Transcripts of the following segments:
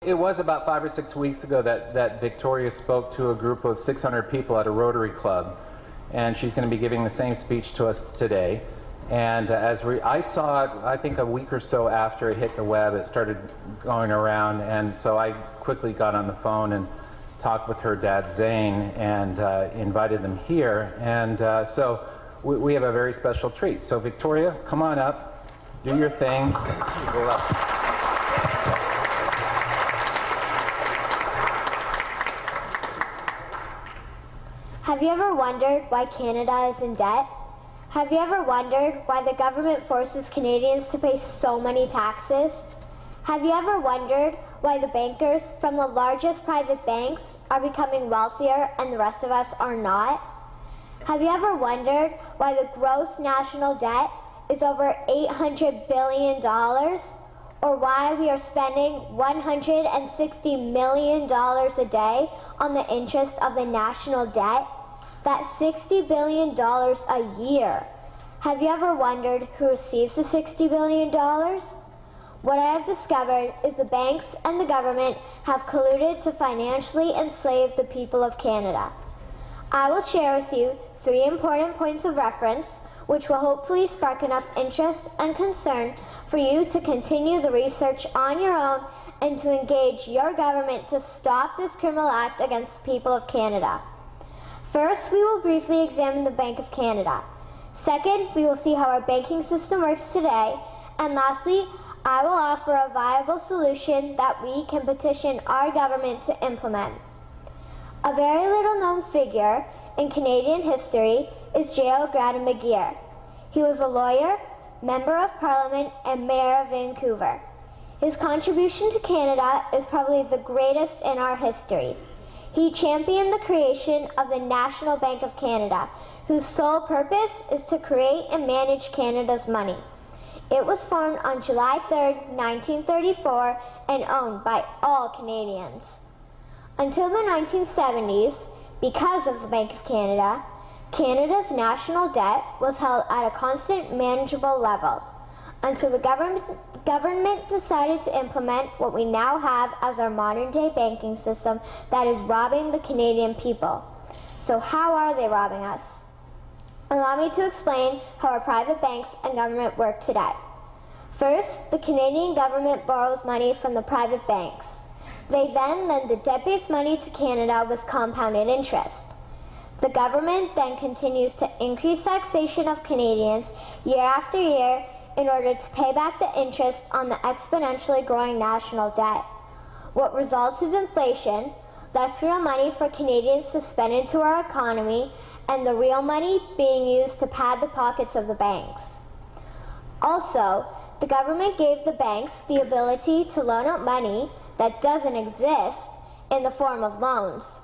It was about 5 or 6 weeks ago that Victoria spoke to a group of 600 people at a Rotary Club, and she's going to be giving the same speech to us today. And I saw it, I think a week or so after it hit the web, it started going around, and so I quickly got on the phone and talked with her dad Zane and invited them here. And so we have a very special treat. So Victoria, come on up, do your thing. Go up. Have you ever wondered why Canada is in debt? Have you ever wondered why the government forces Canadians to pay so many taxes? Have you ever wondered why the bankers from the largest private banks are becoming wealthier and the rest of us are not? Have you ever wondered why the gross national debt is over $800 billion? Or why we are spending $160 million a day on the interest of the national debt? That's $60 billion a year. Have you ever wondered who receives the $60 billion? What I have discovered is the banks and the government have colluded to financially enslave the people of Canada. I will share with you 3 important points of reference, which will hopefully spark enough interest and concern for you to continue the research on your own and to engage your government to stop this criminal act against the people of Canada. First, we will briefly examine the Bank of Canada. Second, we will see how our banking system works today. And lastly, I will offer a viable solution that we can petition our government to implement. A very little known figure in Canadian history is J.L. Grattan McGeer. He was a lawyer, Member of Parliament, and Mayor of Vancouver. His contribution to Canada is probably the greatest in our history. He championed the creation of the National Bank of Canada, whose sole purpose is to create and manage Canada's money. It was formed on July 3, 1934, and owned by all Canadians. Until the 1970s, because of the Bank of Canada, Canada's national debt was held at a constant, manageable level, until the government decided to implement what we now have as our modern-day banking system that is robbing the Canadian people. So how are they robbing us? Allow me to explain how our private banks and government work today. First, the Canadian government borrows money from the private banks. They then lend the debt-based money to Canada with compounded interest. The government then continues to increase taxation of Canadians year after year in order to pay back the interest on the exponentially growing national debt. What results is inflation, less real money for Canadians to spend into our economy, and the real money being used to pad the pockets of the banks. Also, the government gave the banks the ability to loan out money that doesn't exist in the form of loans.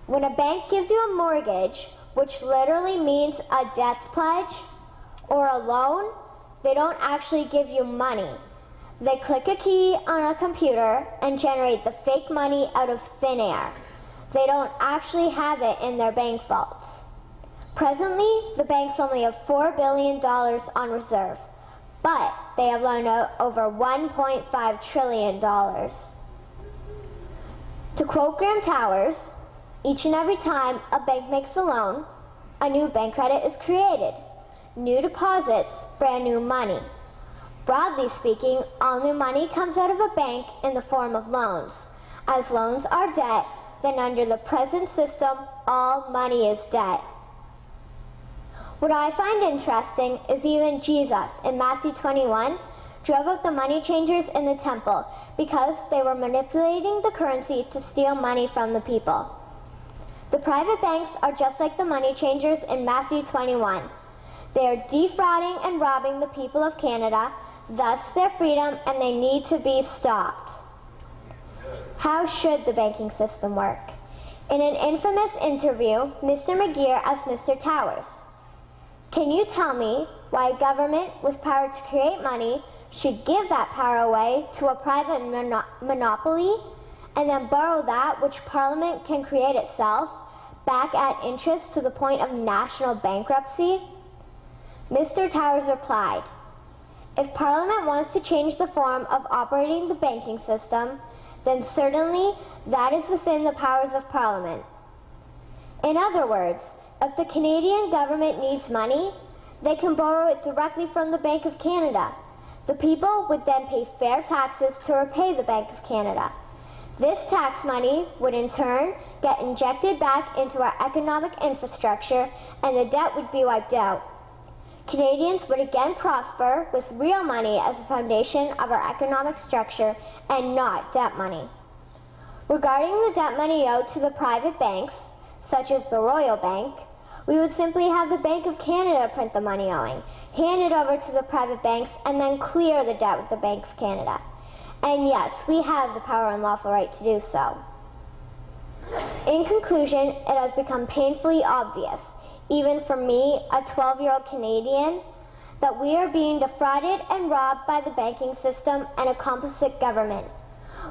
When a bank gives you a mortgage, which literally means a death pledge, or a loan, they don't actually give you money. They click a key on a computer and generate the fake money out of thin air. They don't actually have it in their bank vaults. Presently, the banks only have $4 billion on reserve, but they have loaned out over $1.5 trillion. To quote Graham Towers, each and every time a bank makes a loan, a new bank credit is created. New deposits, brand new money. Broadly speaking, all new money comes out of a bank in the form of loans. As loans are debt, then under the present system, all money is debt. What I find interesting is even Jesus, in Matthew 21, drove out the money changers in the temple because they were manipulating the currency to steal money from the people. The private banks are just like the money changers in Matthew 21. They are defrauding and robbing the people of Canada, thus their freedom, and they need to be stopped. How should the banking system work? In an infamous interview, Mr. McGeer asked Mr. Towers, "Can you tell me why a government with power to create money should give that power away to a private monopoly and then borrow that which Parliament can create itself back at interest to the point of national bankruptcy?" Mr. Towers replied, "If Parliament wants to change the form of operating the banking system, then certainly that is within the powers of Parliament. In other words, if the Canadian government needs money, they can borrow it directly from the Bank of Canada. The people would then pay fair taxes to repay the Bank of Canada. This tax money would in turn get injected back into our economic infrastructure and the debt would be wiped out. Canadians would again prosper with real money as the foundation of our economic structure and not debt money. Regarding the debt money owed to the private banks, such as the Royal Bank, we would simply have the Bank of Canada print the money owing, hand it over to the private banks, and then clear the debt with the Bank of Canada. And yes, we have the power and lawful right to do so. In conclusion, it has become painfully obvious, even for me, a 12-year-old Canadian, that we are being defrauded and robbed by the banking system and a complicit government.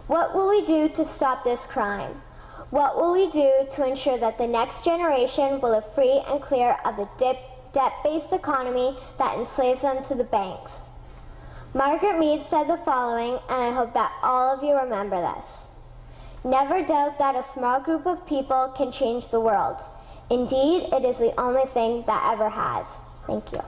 What will we do to stop this crime? What will we do to ensure that the next generation will live free and clear of the debt-based economy that enslaves them to the banks? Margaret Mead said the following, and I hope that all of you remember this. Never doubt that a small group of people can change the world. Indeed, it is the only thing that ever has. Thank you.